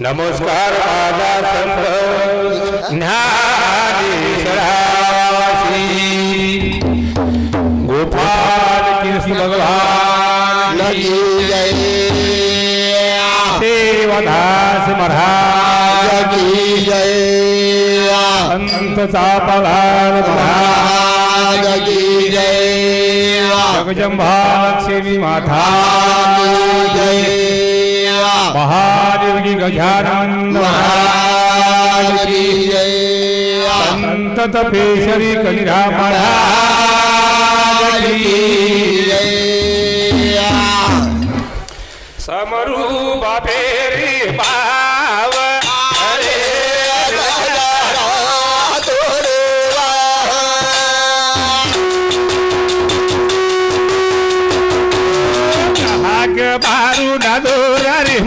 नमस्कार माझा संत ज्ञानेश्वरासी गोपाल कृष्ण भगवान की जय। सेवादास महाराज की जय। संत चापलाल महाराज की जय। जगजंभाक्षेवी माता की जय। महादेव की गजानंद महाराज की जय। संत तपेश्वरी कलिरा महाराज की जय। समरू बापेरी बाव अरे के बारू न दूर रे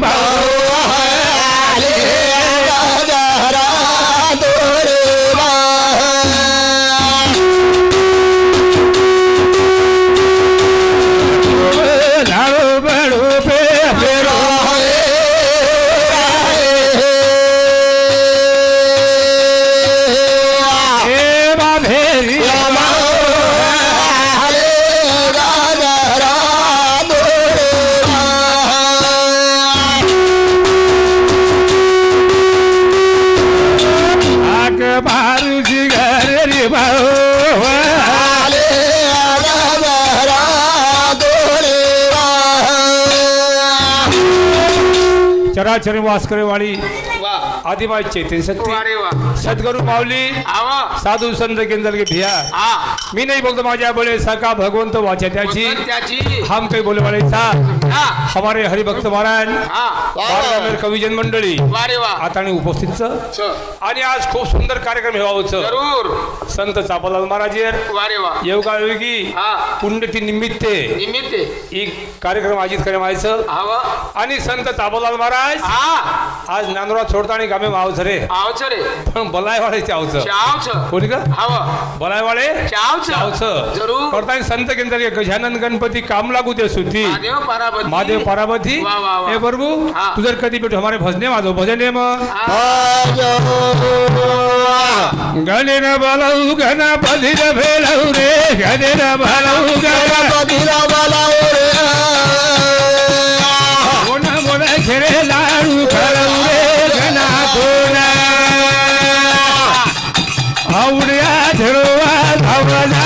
चराचर वास करे वाली आदिमाई चैतन्य शक्ति सदगुरु माऊली साधु संत केंद्र के भिया मी नहीं बोलता माझ्या बोले सका भगवंत वाचा त्याची हम काही बोले वाले था हमारे हरिभक्त महाराज कविजन मंडळी आता उपस्थित आणि आज खूप सुंदर कार्यक्रम हेवावचं जरूर संत चापलाल महाराज योगायोगी पुण्यती निमित्ते एक कार्यक्रम आयोजित करण्याचं आणि संत चापलाल महाराज आज नांदुरा सोडताना गामे आवचरे पण बलायवाळे चावचं कोणी का बलायवाळे जरूर करताना संत केंद्र गजानन गणपती काम लागू दे सुती महादेव पार्वती हे प्रभु तुझर कधी भेटू हमारे भजने माझो भजने मग गणे न बलाऊ गणपती न भेलाऊ रे गणे न बलाऊ गणपती न बलाऊ रे मोना मोना खेरे लाडू खराऊ रे गणा तोना आवड्या धरवा धावला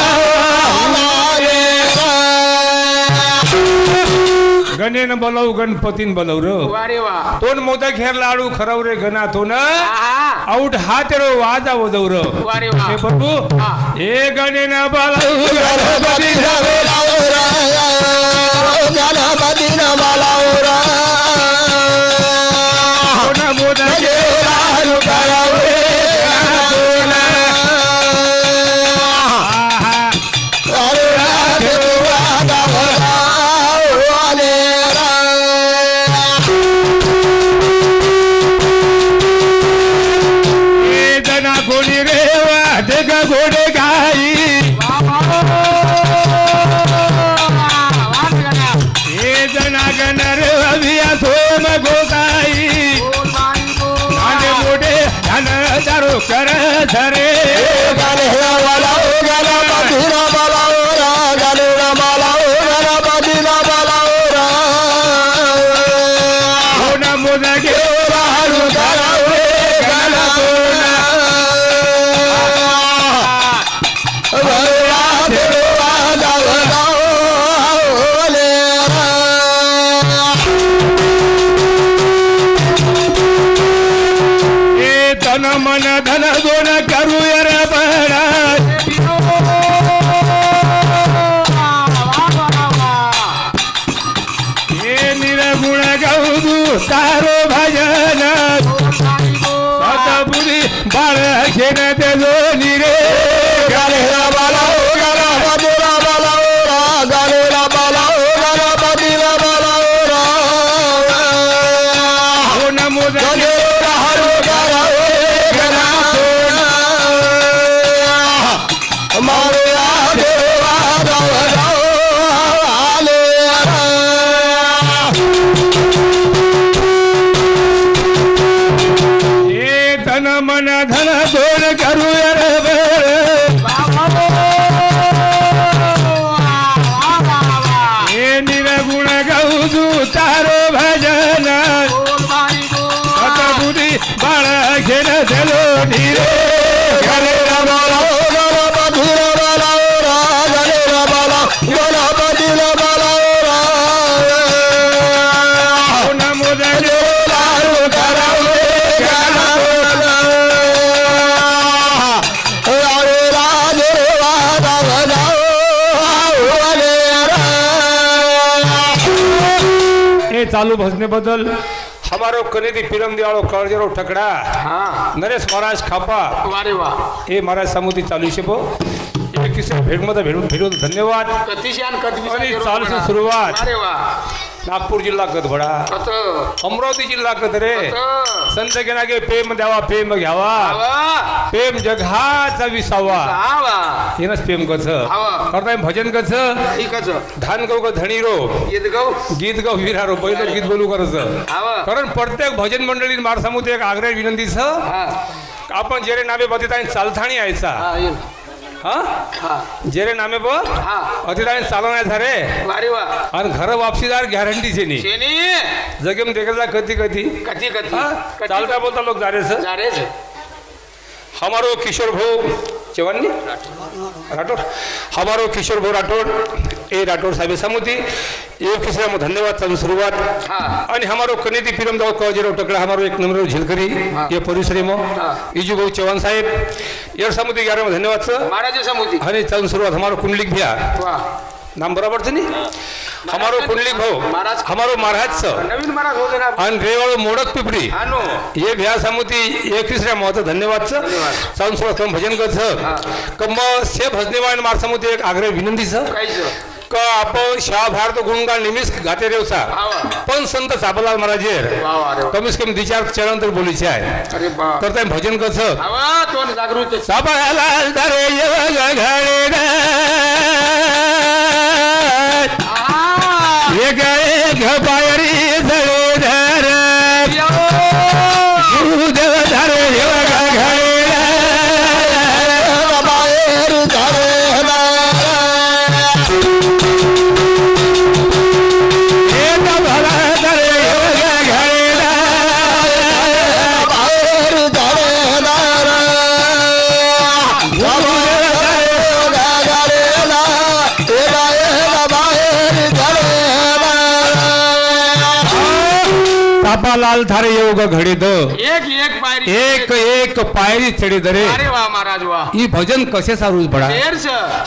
गणेन बोलाव गणपतीन बोलाव रे तोन मोदक घेर लाडू खराव रे गणा तो न आउट हात रो वाजा वजव रे हे प्रभु हे गणेन बोलाव गणपती न बोलाव रे गणपती न बोलाव रे तोन मोदक घेर लाडू खराव रे घोड़े गाई ये जना गनर अभिया सोम गोगाई नाने मोड़े धन दारो कर धरे गाने वाला ओ गाना बधिरा वाला ओ रा गाने वाला ओ गाना बधिरा वाला ओ रा होना मोदा के राहु करावे गाना तोना मन धन गुण करू रे चालू भजने बदल हमारो कनेदी पिरम दिवाळो कळजरो ठकडा नरेश महाराज खापा वारे वा हे महाराज समुदी चालू शेपो किसी भेट मध्ये भेटून धन्यवाद आणि चालू सुरुवात नागपूर जिल्हा गदभडा अमरावती जिल्हा गदरे संत गेनागे प्रेम द्यावा प्रेम घ्यावा प्रेम जगाचा विसावा येनच प्रेम कस करताय भजन कस धान गौ धणीरो गीत गौ विरारो पहिलं गीत बोलू करच कारण प्रत्येक भजन मंडळी मारसामुद्र एक आग्रह विनंतीच आपण जेरे नामे बदिताय चालथाणी यायचा जेरे नामे बोल अतिदान चालवण्या झारे आणि घर वापसीदार गॅरंटी छे नी जगेम देखला कधी कधी चालता बोलता लोग जारे हमारो किशोर भाऊ चवन्नी राठौड़ हमारो किशोर भाऊ राठौड़ ए राठौड़ साहेब समुती एक किसरा में धन्यवाद चालू शुरुआत आणि हमारो कनेदी फिल्म दाव कजरो टकड़ा हमारो एक नंबर झिलकरी ये परिसरी में इजू भाऊ चौहान साहेब यार समुती 11 में धन्यवाद सर महाराज समुती आणि चालू शुरुआत हमारो कुंडलिक भैया नाम बराबर थे नी हमारो कुंडलिक भाऊ हमारो महाराज नवीन महाराज होते ना आणि रेवाळ मोडक पिपरी ये भैया समुती एक किसरा महत्व धन्यवाद सर चालू शुरुआत भजन कर कम से भजनेवान मार समुती एक आग्रह विनंती सर का आपण शाह भारत गुणगान निमिष गाते रेवसा पण संत साबलाल महाराजेर कमीस कमी 2-4 चरण तर बोलीचे आहे करताय भजन कसं साबलाल दरे घडे ये गए घपायरी जळे धर गुरुदेव धरे घडे लाल थारे योग घड़ी दो एक पायरी चढ़ी दरे अरे वाह महाराज वाह ये भजन कसे सारूज बड़ा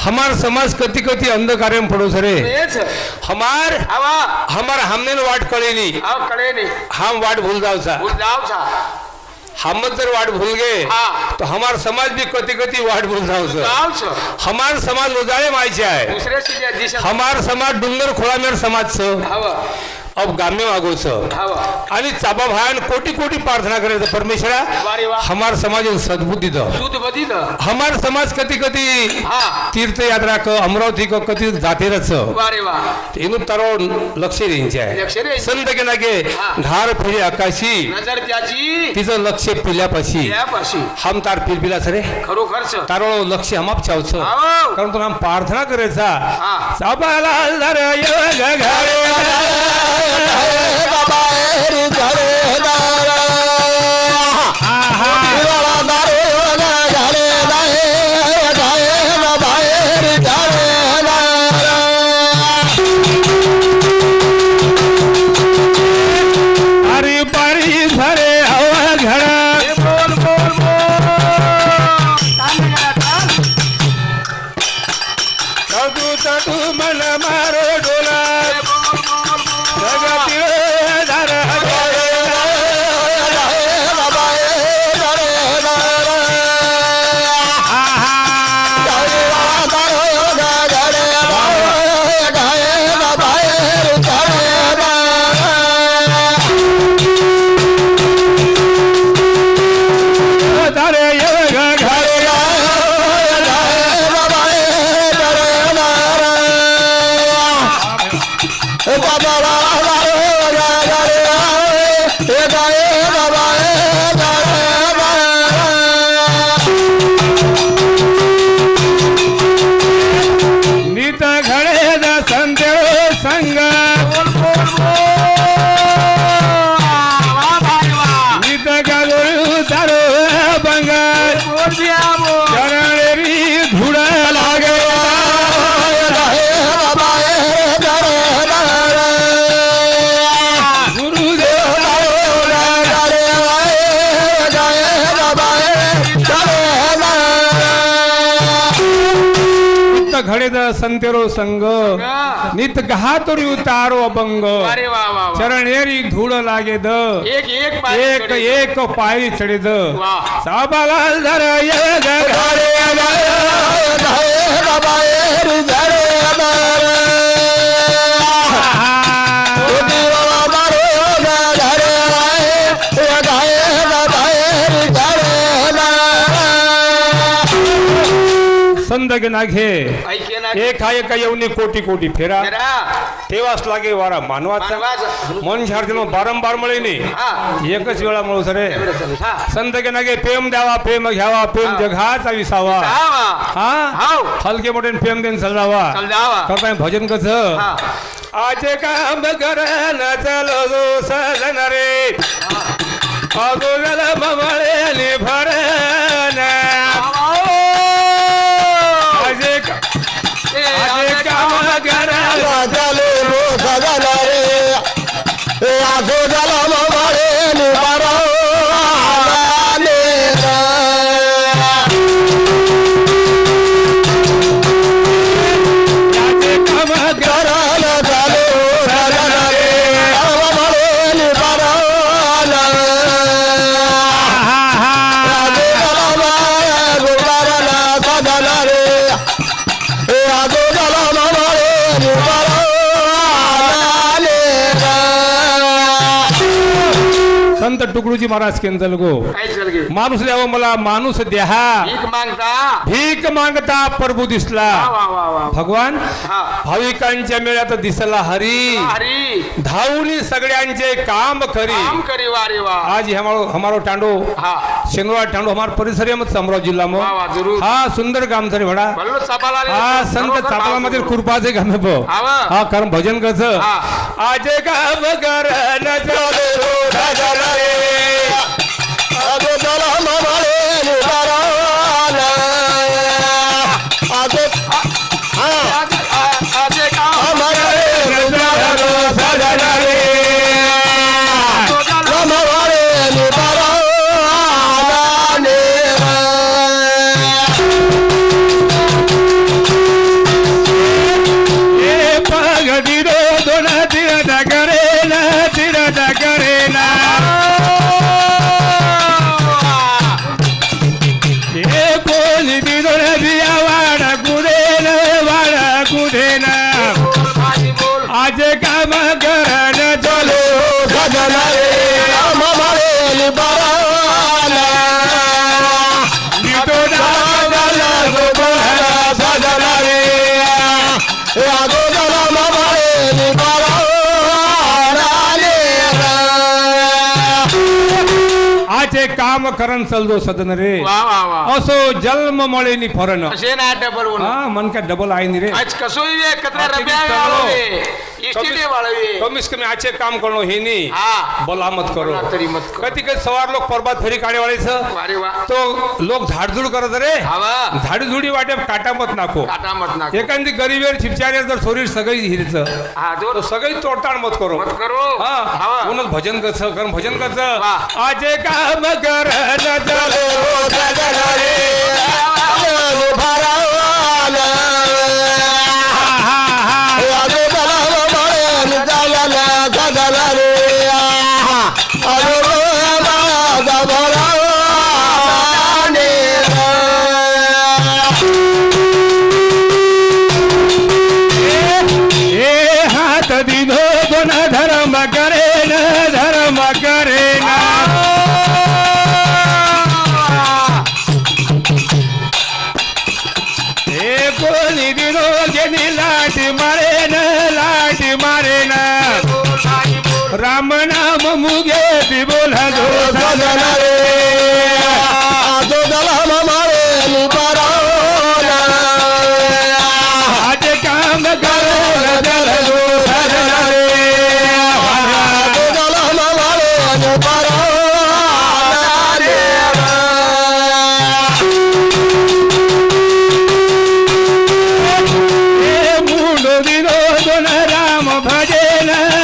हमार समाज कति कति अंधकार में पड़ो सरे हमार हमने वाट कड़े नहीं हम वाट भूल जाओ सा हम जर वाट भूल गए तो हमार समाज भी कति कति वाट भूल जाओ हमार समाज उजाड़े मायचे है हमार समाज डुंगर खोला मेर समाज अब गाम्य मागोच आणि चाबा भान कोटी कोटी प्रार्थना करे परमेश्वरा हमार समाज सद्बुद्धि दो हमार समाज कति कति तीर्थ यात्रा क अमरावती क कति जाते रच इनु तारो लक्ष्य रेंचे आहे संत के नागे धार फिरे आकाशी नजर त्याची तिचं लक्ष पिल्यापाशी हम तार पिलपिला सरे खरोखरच तारो लक्ष्य हम आप चावच कारण तो हम प्रार्थना करेचा चाबाला दर योग घरे बाबा रे घरे दारा वाला दारे घरे दाए गाए बाबा रे घरे दारा अरे पारी भरे हवा घड़ा बोल बोल बोल तू मन मारो डोला घड़ेद संतेरो संग नित घातुरी उतारो अभंग अरे वाह वाह वाह। चरणेरी धूड़ लागे द एक एक एक एक पायरी चढ़े द वाह। साबालाल धर ये घरे संदग नाघे ऐके ना एक हा एका येऊनी कोटी कोटी फेरा तेरा तेवास लागे वारा मानवाचा मानवाचा मन झाडतील बारंबार मळे नाही हा एकच वेळा म्हणू सरे हा संदग नागे प्रेम द्यावा प्रेम घ्यावा प्रेम जगाचा विसावा हा हा हाव हलके मोठे प्रेम देन चलदावा चल जावा करताय भजन कस हा आज काम करन चलो जो सजन रे अगोगल ममळे भरन आज काम करन संत तुकडोजी महाराज केंद्र गो काय चल गे माणूस द्यावा मला माणूस द्या भीक मागता भीक मागता प्रभू दिसला वाह वाह वाह भगवान हा भाविकांच्या मेळ्यात दिसला हरी हरी धावणी सगळ्यांचे काम खरी काम करी वारे वाह आज हमारो टांडो हा शेंगवा टांडो हमार परिसर है मत अमरावती जिल्हा में वाह वाह जरूर हा सुंदर काम झाले म्हणा बल्लो सपाला हा संत चापला मध्ये कृपाचे काम आहे आवा हा कारण भजन कस हा आज काम कर न चलो रे आजे काम आज काम करन चलो सजन रे आज काम करन चलदो सदन रे वाह वाह वाह असो जन्म मळे नि फरन असे ना डबल बोल हा मन का डबल आहे नि रे आज कसोई वे कतरा आता रब्या किती वाळवे इष्टीले वाळवे कमीस कमी आचे काम करणं हे नी हा बोला मत करो बोला तरी मत करो. कधी कधी सवार लोक परबात फेरी काढे वाळायचं वारे वाह तो लोक झाडझुड करत रे हवा झाडझुडी वाटे काटा मत नाको काटा मत ना एखादी गरीबेर छिपचारे जर सोरीर सगळी हिरचं हा जो तो सगळी तोडताड मत करो मत करो हा हवा म्हणून भजन कसं कारण भजन कसं वाह. आज काम कर हात दिनो गुण धर्म करे न धर्म करे ना कोणी दिनो गेली लाटी मारे ना राम नाम मुगे ती बोला जो सजन रे आज काम करो जल जो सजन रे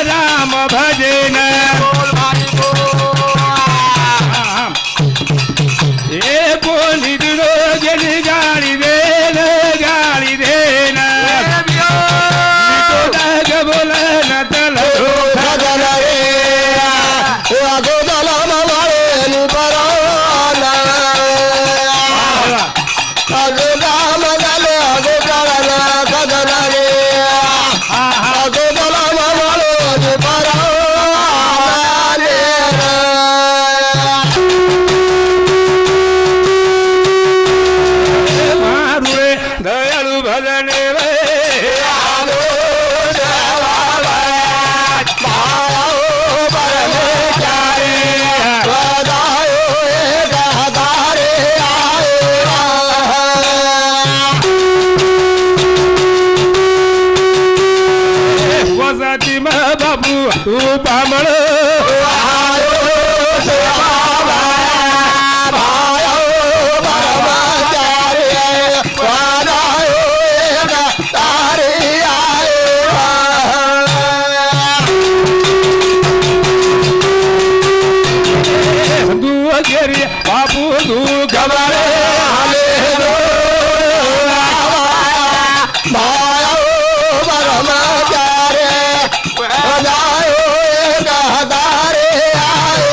राम भजन भजन वे आलो जवाब भायो ब्रह्मचारी बधायो एक हजारे आए वसती में बाबू तू बामण आयो जवाब भायो ब्रह्मचारी बधायो एक हजारे आए तू अगेरी बाबू तू गवारे हले रो भायो ब्रह्मचारी बधायो एक हजारे आए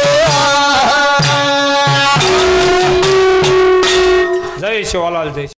जय शिवालाल जय